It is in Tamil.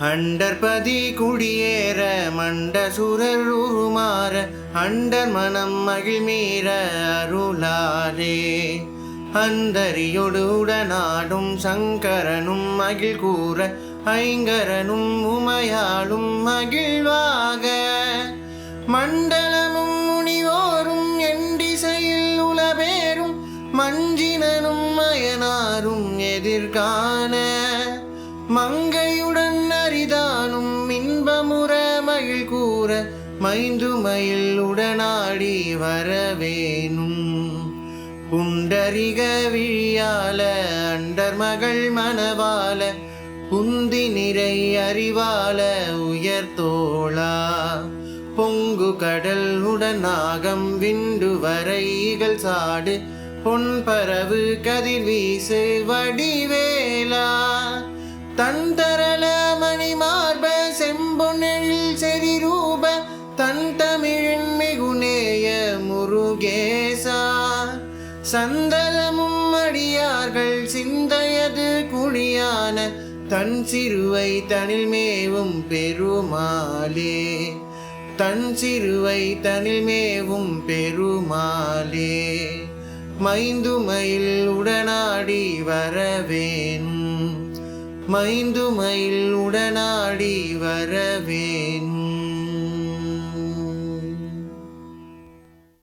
அண்டர்பதி குடியேற மண்டசுரர் உருமாற அண்டர் மனம் மகிழ்மீற அருளாரே. அந்தரியோடு உடனாடும் சங்கரனும் மகிழ் கூற ஐங்கரனும் உமையாளும் மகிழ்வாக மண்டலமும் முனிவோரும் எண்டிசையில் உலபேரும் மஞ்சினனும் மயனாரும் எதிர்காண மங்கையுடன் அரிதானும் இன்பமுற மகிழ் கூற மைந்துமயில் உடனாடி வரவேனும். புண்டரிக விழியால அண்டர் மகள் மணவால புந்தி நிறை அறிவால உயர்த்தோளா பொங்கு கடல் உடனாகம் விண்டு வரைகள் சாடு பொன்பரவு கதிர் வீசு வடிவேலா தந்தரள மணிமார்ப செம்பொன்னெழில் செறிரூப தன் தமிழின் மிகுநேய முருகேசா சந்தலமும் அடியார்கள் சிந்தையது குழியான தன் சிறுவை தனில் மேவும் பெருமாளே. தன் சிறுவை தனில் மேவும் பெருமாளே. மைந்துமயில் உடனாடி வரவேன் மைந்துமயில் உடனாடி வரவேன்.